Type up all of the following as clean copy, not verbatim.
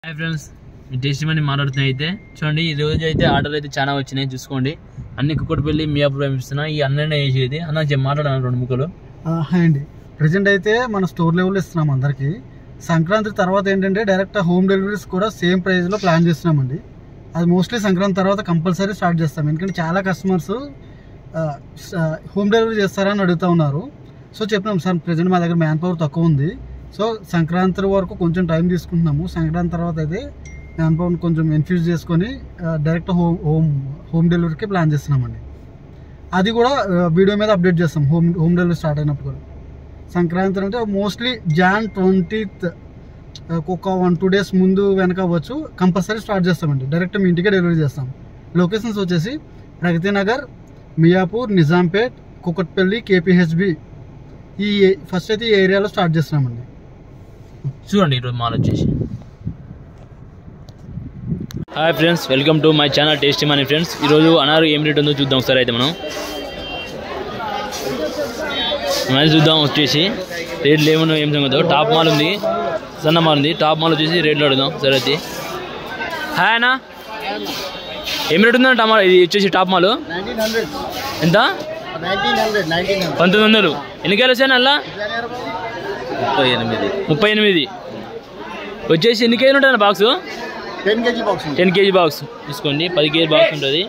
Hi friends, మీ tasty money మాట్లాడుతున్నా. అయితే చూడండి, ఈ రోజు అయితే ఆర్డర్లు అయితే చాలా వచ్చినాయి. చూసుకోండి, అన్ని కుక్కటిపల్లి మియాపూర్ పంపిస్తున్నా. ఈ అన్ననే వేసేది అన్న మాట్లాడాను 2 ముక్కలు. హాయ్ అండి. ప్రజెంట్ అయితే మన స్టోర్ లెవెల్లో ఇస్తున్నాం అందరికి. సంక్రాంతి తర్వాత ఏంటంటే డైరెక్ట్ హోమ్ డెలివరీస్ కూడా సేమ్ ప్రైస్లో ప్లాన్ చేస్తున్నామండి. అది మోస్ట్లీ సంక్రాంతి తర్వాత కంపల్సరీ స్టార్ట్ చేస్తాం. ఎందుకంటే చాలా కస్టమర్స్ హోమ్ డెలివరీ చేస్తారా అని అడుగుతూ ఉన్నారు. సో చెప్పినాం సార్, ప్రజెంట్ మా దగ్గర మ్యాన్ పవర్ తక్కువ ఉంది. సో సంక్రాంతి వరకు కొంచెం టైం తీసుకుంటున్నాము. సంక్రాంతి తర్వాత అయితే మ్యాన్ పవర్ కొంచెం ఇన్ఫ్యూజ్ చేసుకొని డైరెక్ట్ హోమ్ డెలివరీకి ప్లాన్ చేస్తున్నామండి. అది కూడా వీడియో మీద అప్డేట్ చేస్తాం. హోమ్ డెలివరీ స్టార్ట్ అయినప్పుడు కూడా. సంక్రాంతి అంటే మోస్ట్లీ Jan 20th ఒక 1-2 days ముందు వెనక అవ్వచ్చు, కంపల్సరీ స్టార్ట్ చేస్తామండి. డైరెక్ట్ మీ ఇంటికే డెలివరీ చేస్తాం. లొకేషన్స్ వచ్చేసి ప్రగతి నగర్, మియాపూర్, నిజాంపేట్, కుకట్పల్లి, KPHB. ఈ ఫస్ట్ అయితే ఈ ఏరియాలో స్టార్ట్ చేస్తున్నామండి. చూడండి, ఈరోజు మాల్ వచ్చేసి. Hi friends, welcome to my channel tasty money. Friends, ఈరోజు అనారు ఏం రేట్ ఉందో చూద్దాం సార్. అయితే మనం చూద్దాం వచ్చేసి రేట్లు ఏమన్నా ఏం సంగతో. టాప్ మాల్ ఉంది, సన్న మాల్ ఉంది. టాప్ మాల్ వచ్చేసి రేట్లు అడుగుదాం సరే. అయితే హాయ్ అన్న, ఏం రేట్ ఉందా టమాటా? ఇది వచ్చేసి టాప్ మాల్ ఎంత? 1900. ఎన్ని కేజీలు వచ్చాయి అలా? 38. వచ్చేసి ఎన్ని కేజీలు ఉంటాయి బాక్స్? 10 kg బాక్స్ తీసుకోండి. 10 kg బాక్స్ ఉంటుంది.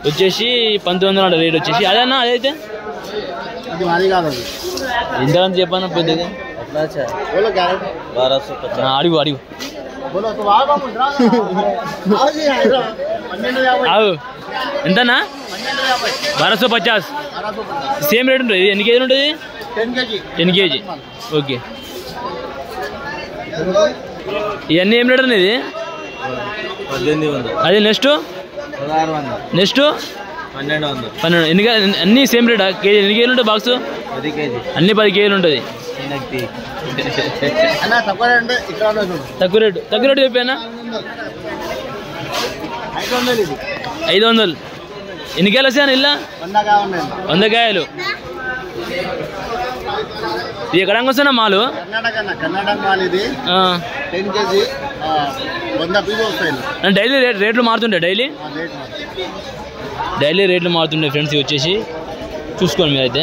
వచ్చేసి 1900 రేట్ వచ్చేసి. అదేనా? అదైతే ఎంత అని చెప్పాను పెద్దది. అడుగు అడుగు ఎంతనా? 1250. సేమ్ రేట్ ఉంటుంది. ఎన్ని కేజీలు ఉంటుంది? 10 kg. ఓకే. ఇవన్నీ ఏం రేట్ అనేది? అదే నెక్స్ట్ 1200. అన్నీ సేమ్ రేటా? కేజీ ఎన్ని కేజీలు ఉంటాయి బాక్స్? అన్ని 10 kg ఉంటుంది. తక్కువ రేటు చెప్పానా? 500. ఎన్ని కాయలు వచ్చాయని ఇలా? 100 కాయలు. ఇది ఎక్కడ వస్తున్నా మాలు? డైలీ రేట్లు మారుతుంటాయి. డైలీ రేట్లు మారుతుంటాయి ఫ్రెండ్స్. వచ్చేసి చూసుకోండి మీరు. అయితే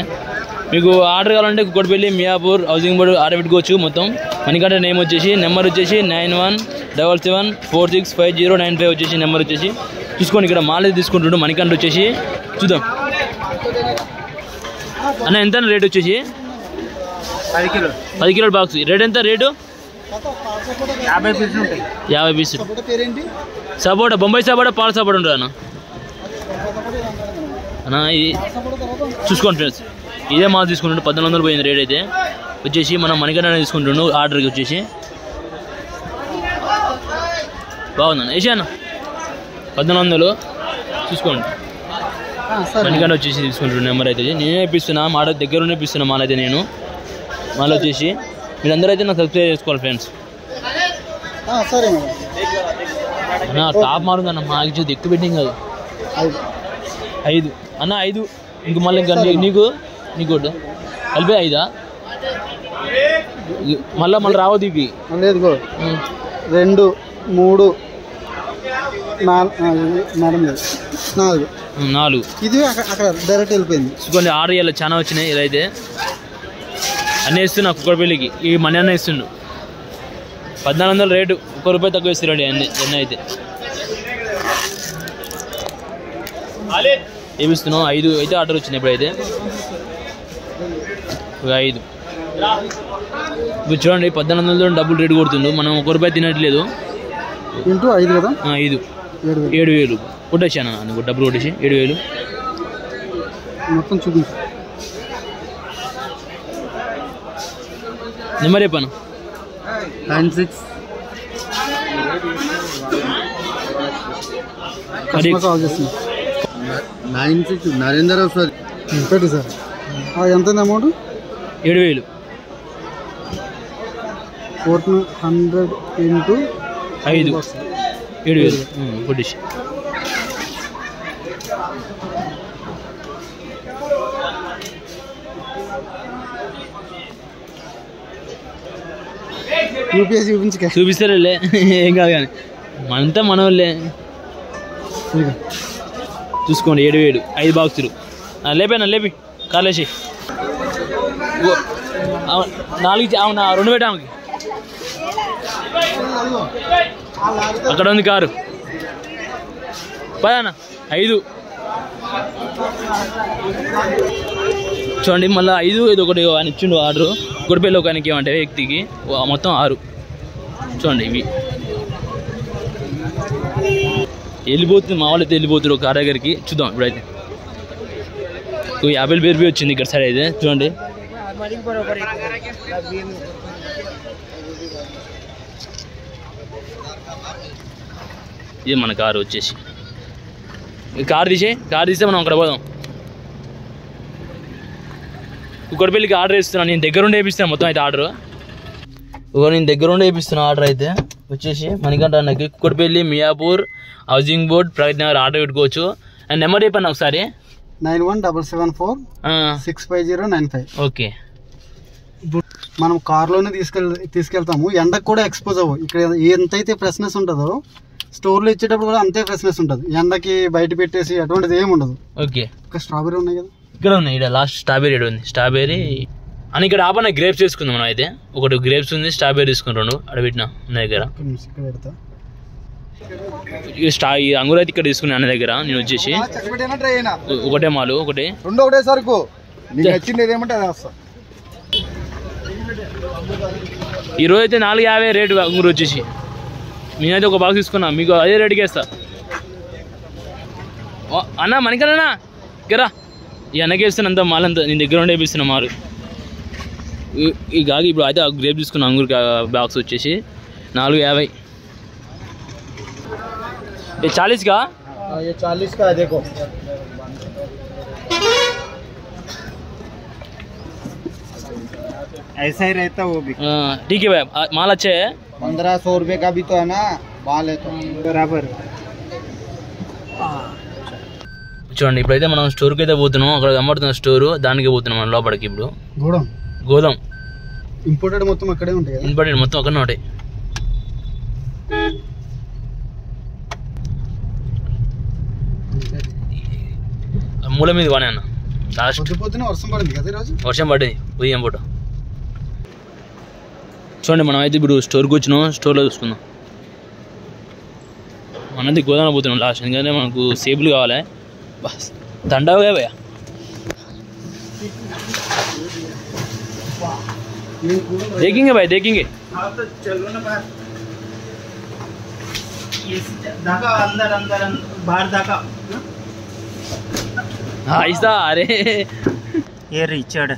మీకు ఆర్డర్ కావాలంటే Kukatpally, Miyapur, housing board order పెట్టుకోవచ్చు. మొత్తం మణికంఠ నేమ్ వచ్చేసి, నెంబర్ వచ్చేసి 9177465095 వచ్చేసి నెంబర్ వచ్చేసి. చూసుకోండి, ఇక్కడ మాల్ అయితే తీసుకుంటుండు మణికంఠ వచ్చేసి. చూద్దాం అన్న, ఎంత రేట్ వచ్చేసి? 10 కిలోల బాక్స్ రేట్ ఎంత? రేటు 50 పీసులు. సపోటా, బొంబాయి సపోటా, పాల సపోటా ఉంటుంది అన్న. ఇది చూసుకోండి ఫ్రెండ్స్. ఇదే మాల్ తీసుకుంటుండు. 1400 పోయింది రేట్. అయితే వచ్చేసి మనం మణికంఠ తీసుకుంటుండు ఆర్డర్కి వచ్చేసి. బాగుందన్న వేసాను 1400. చూసుకోండి, మణికంఠ వచ్చేసి తీసుకుంటుండు నెంబర్. అయితే నేనే ఇప్పిస్తున్నా, మాట దగ్గర ఇప్పిస్తున్నా మాల్. అయితే నేను మాల్ వచ్చేసి మీరందరూ అయితే నాకు సబ్స్క్రైబ్ చేసుకోవాలి ఫ్రెండ్స్. అన్న టాప్ మారుందన్న, మాకు ఇచ్చేది ఎక్కువ బెట్టింగ్ కాదు. 5 అన్న, 5. ఇంక మళ్ళీ ఇంకా నీకు కలిపి 5. మళ్ళీ రావద్దు. ఇవి 2 3 4 ఇది అక్కడ డైరెక్ట్ వెళ్ళిపోయింది. కొన్ని ఆర్డర్ ఇవ్వాలి, చాలా వచ్చినాయి. ఇదైతే అన్నీ ఇస్తున్నా కుక్కటిపల్లికి. ఈ మనీ అన్న ఇస్తుండు. 1400 రేటు, ₹1 తక్కువ ఇస్తున్నాడు అన్నీ. అయితే ఏమి ఇస్తున్నావు? 5 అయితే ఆర్డర్ వచ్చినాయి ఇప్పుడైతే. 5 ఇప్పుడు చూడండి, 1400 డబ్బులు రేటు కొడుతుండు. మనం ₹1 తినట్లేదు. 5 కదా, 5 7,000 కొట్టేసాను. నీకు డబ్బులు కొట్టేసి 7,000 మొత్తం చూపించు. నెంబర్ చెప్పాను 96 నరేందర్ సార్. పెట్టి సార్, ఎంత అమౌంట్? 7,000. 400 into 5 7,000 కొట్టేసి. యూపీఎస్ చూపించుకే చూపిస్తారులే ఏం కాదు కానీ మనంతా మన వాళ్ళే. చూసుకోండి 7 5 బాక్సులు లేపేనా లేపి కాలేసి 4 అవునా 2 పెట్టామకి అక్కడ ఉంది కారు పదానా 5 చూడండి మళ్ళీ 5 ఇది ఒకటి ఆయన ఇచ్చిండు ఆర్డరు గుడిపల్లి ఒక ఆయనకి ఏమంటే వ్యక్తికి మొత్తం 6 చూడండి ఇవి వెళ్ళిపోతుంది మా వాళ్ళు అయితే వెళ్ళిపోతారు కార్ దగ్గరికి చూద్దాం ఇప్పుడైతే 50 పేరు వచ్చింది ఇక్కడ సైడ్ అయితే చూడండి ఇది మన కారు వచ్చేసి కార్ తీస్తే మనం అక్కడ పోదాం. కుక్కడపల్లికి ఆర్డర్ ఇస్తున్నాను నేను దగ్గరుండి వేపిస్తాను మొత్తం అయితే ఆర్డర్ నేను దగ్గరుండి వేపిస్తున్నాను ఆర్డర్ అయితే వచ్చేసి మణికంఠ అన్నకి Kukkadapalli Miyapur housing board Pragathi Nagar order పెట్టుకోవచ్చు. అండ్ నెంబర్ చెప్పండి ఒకసారి 9177465095. ఓకే మనం కార్లోనే తీసుకెళ్తాము ఎండకు కూడా ఎక్స్పోజ్ అవ్వవు. ఇక్కడ ఎంతైతే ఫ్రెష్నెస్ ఉంటుందో స్టోర్లో ఇచ్చేటప్పుడు కూడా అంతే ఫ్రెష్నెస్ ఉంటుంది. ఎండకి బయట పెట్టేసి అటువంటిది ఏమి ఉండదు. ఓకే ఇంకా స్ట్రాబెరీ ఉన్నాయి కదా ఇక్కడ ఉన్నాయి ఇక్కడ లాస్ట్ స్ట్రాబెరీ ఉంది స్ట్రాబెరీ అని ఇక్కడ ఆపన్న గ్రేప్స్ తీసుకుందాం మనం అయితే ఒకటి గ్రేప్స్ ఉంది స్ట్రాబెరీ తీసుకుని 2 అడబెట్టిన అన్న దగ్గర ఈ అంగూర అయితే ఇక్కడ తీసుకున్నా అన్న దగ్గర నేను వచ్చేసి ఒకటే మాలు ఒకటి 2 ఒకటే సరుకు ఈరోజు అయితే 450 రేటు అంగూర వచ్చేసి నేనైతే ఒక బాక్స్ తీసుకున్నా మీకు అదే రేటుకి వేస్తా అన్న మనకన్నా గరా ఈ అన్నకి వేస్తాను అంతా మాలంతా నేను దగ్గర ఉండే వేపిస్తున్నా మారు ఈ గాగి ఇప్పుడు అయితే గ్రేప్ తీసుకున్నా అంగూరు బాక్స్ వచ్చేసి 450 40 का 40 का देखो ऐसा ही रहता वो भी ठीक है भाई माल अच्छे है 1500 रुपए का भी तो है ना माल है तो बराबर. చూడండి ఇప్పుడైతే మనం స్టోర్కి అయితే పోతున్నాం అక్కడ అమ్ముతున్న స్టోరు దానికి పోతున్నాం మనం లోపలికి ఇప్పుడు గోదాం ఇంపోర్టెడ్ మొత్తం అక్కడే ఉంటాయి ఇంపోర్టెడ్ మొత్తం అక్కడనే ఉంటాయి. మూల మీద బానే అన్న లాస్ట్ పొద్దున వర్షం పడింది కదా ఈరోజు వర్షం పడింది ఉదయం పూట. చూడండి మనం అయితే ఇప్పుడు స్టోర్కి వచ్చినాం స్టోర్లో చూసుకుందాం మనది గోదావరి పోతున్నాం లాస్ట్ ఎందుకంటే మనకు సేపులు కావాలి బస్ దండగా భయ్యా देखेंगे भाई देखेंगे चलो ना धागा अंदर अंदर बाहर धागा हाँ ऐसा अरे ये रिचर्ड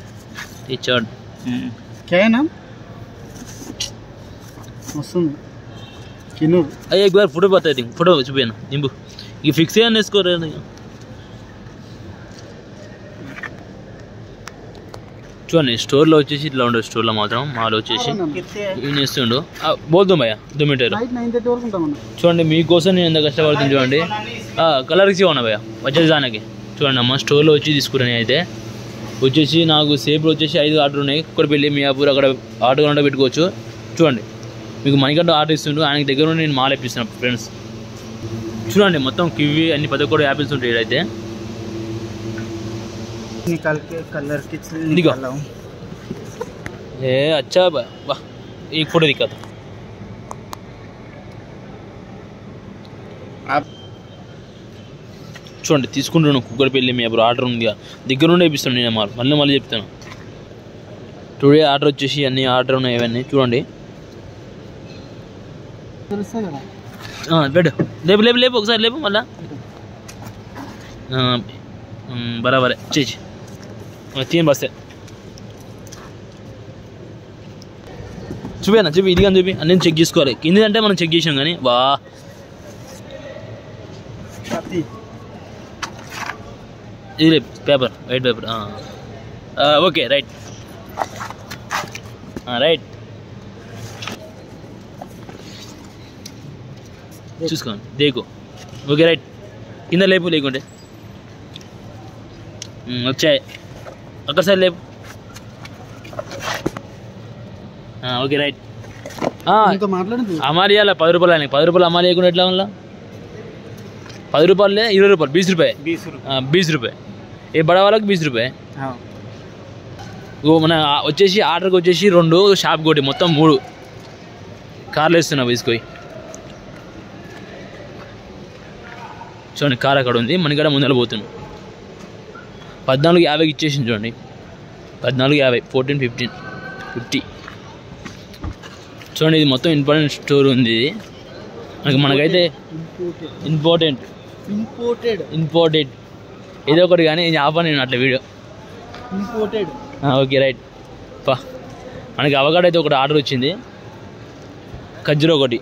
क्या है नाम वसुंध किन्नूर अरे एक बार फोटो बताई थी फोटो चुपे ना निंबू ये फिक्स है ना इसको रहने చూడండి స్టోర్లో వచ్చేసి ఇట్లా ఉండదు స్టోర్లో మాత్రం మాలో వచ్చేసి ఏం చేస్తుండు బోల్దాం భయ్యా 2 మీటర్ చూడండి మీకోసం నేను ఎంత కష్టపడుతుంది చూడండి కలర్స్ ఇవ్వను భయ్యా వచ్చేసి దానికి చూడండి అమ్మ స్టోర్లో వచ్చి తీసుకురాని అయితే వచ్చేసి నాకు సేపులు వచ్చేసి 5 ఆర్డర్ ఉన్నాయి కుక్కడపల్లి మియాపూర్ అక్కడ ఆర్డర్ గంట పెట్టుకోవచ్చు. చూడండి మీకు మణికంఠ ఆర్డర్ ఇస్తుండు ఆయనకి దగ్గర నుండి నేను మాల్ ఇప్పిస్తున్నాను ఫ్రెండ్స్. చూడండి మొత్తం కివి అన్ని 11 యాపిల్స్ ఉంటాయి అయితే निकाल के कलर की निकाला हूँ ये अच्छा वाह एक फोटो दिखा था आप చూడండి తీసుకుంటున్నాను కుక్కడపల్లి మీ అప్పుడు ఆర్డర్ ఉంది దగ్గర నుండి వేపిస్తాను నేను మళ్ళీ చెప్తాను. టుడే ఆర్డర్ వచ్చేసి అన్ని ఆర్డర్ ఉన్నాయి ఇవన్నీ చూడండి బెడ్ లేపు లేపు లేపు ఒకసారి లేపు మళ్ళా బరాబరే చేసి 3 బస్తే చూపేనా చూపి ఇది కానీ చూపి అన్నీ చెక్ చేసుకోవాలి కింది అంటే మనం చెక్ చేసాం కానీ వా ఇది paper white paper okay right right చూసుకోండి దేకు ఓకే రైట్ కింద లేపు లేకుంటే వచ్చాయి అక్కడ సైడ్ లేపు ఓకే రైట్ మాట్లాడింది हमारे यहाँ 10 रुपये आने 10 रुपये हमारे को एट्ला वाला 10 रुपये 20 रुपये 20 रुपये 20 रुपये ये बड़ा वाला 20 रुपये वो మన వచ్చేసి ఆర్డర్కి వచ్చేసి 2 షాప్ కోటి మొత్తం 3 కార్లు వేస్తున్నా తీసుకొని చూడండి కార్ అక్కడ ఉంది మనకడ ముందర పోతున్నాం 14.50కి ఇచ్చేసింది చూడండి 14.50 14 15 చూడండి ఇది మొత్తం ఇంపార్టెంట్ స్టోర్ ఉంది ఇది మనకైతే ఇంపోర్టెడ్ ఏదో ఒకటి కానీ ఆపా నేను అట్లా వీడియో ఇంపోర్టెడ్ ఓకే రైట్ పా మనకి అవగాడో అయితే ఒకటి ఆర్డర్ వచ్చింది ఖర్జూర ఒకటి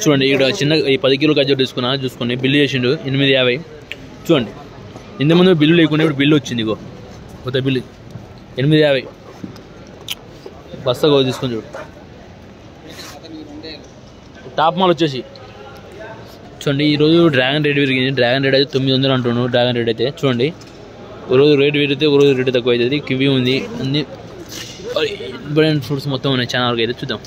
చూడండి ఇక్కడ చిన్న ఈ 10 కిలో ఖర్జూర తీసుకున్నా చూసుకోండి బిల్లు చేసిండు 8.50 చూడండి ఇంతకుముందు బిల్లు లేకుండా ఇప్పుడు బిల్లు వచ్చింది ఇగో కొత్త బిల్లు 8.50 బస్తా తీసుకొని చూడు టాప్ మాల్ వచ్చేసి చూడండి ఈరోజు డ్రాగన్ రేట్ పెరిగింది డ్రాగన్ రేట్ అయితే 900 అంటున్నాను డ్రాగన్ రేట్ అయితే చూడండి ఒకరోజు రేటు పెరిగితే ఒకరోజు రేటు తక్కువ అవుతుంది కివీ ఉంది అన్ని ఇంపార్టెంట్ ఫ్రూట్స్ మొత్తం ఉన్నాయి చాలా వరకు అయితే చూద్దాం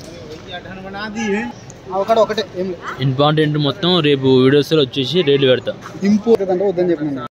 ఇంపార్టెంట్ మొత్తం రేపు వీడియోస్లో వచ్చేసి రేట్లు పెడతాం ఇంపోర్టెడ్ అంటే వద్దని చెప్పిన